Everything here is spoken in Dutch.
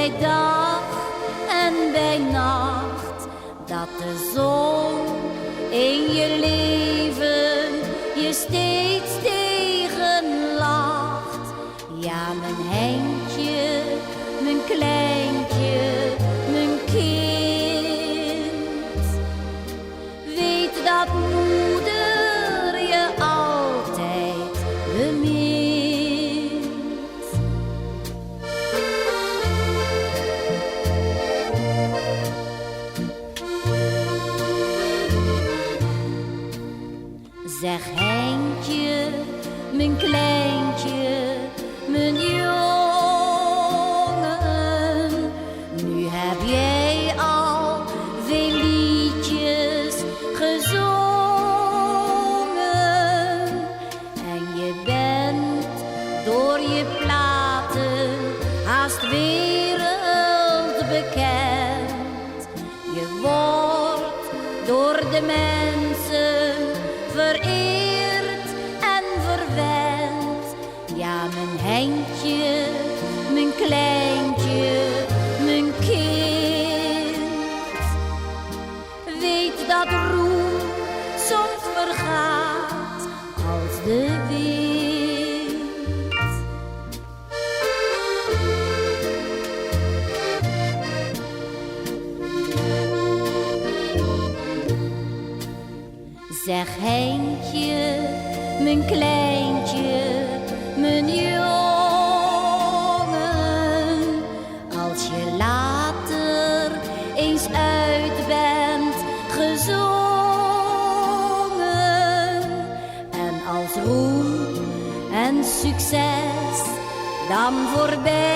bij dag en bij nacht, dat de zon in je leven je steeds tegenlacht. Ja, mijn Henkje, mijn kleintje, mijn kind, weet dat moeder je altijd bemint. Zeg Henkje, mijn kleintje, mijn jongen, nu heb jij al veel liedjes gezongen en je bent door je platen haast wereldbekend. Je wordt door de mensen vereerd en verwend. Ja, mijn Henkje, mijn kleintje, mijn kind, weet dat roem soms vergaat als de wind. Zeg Henkje, mijn kleintje, mijn jongen, als je later eens uit bent gezongen en als roem en succes dan voorbij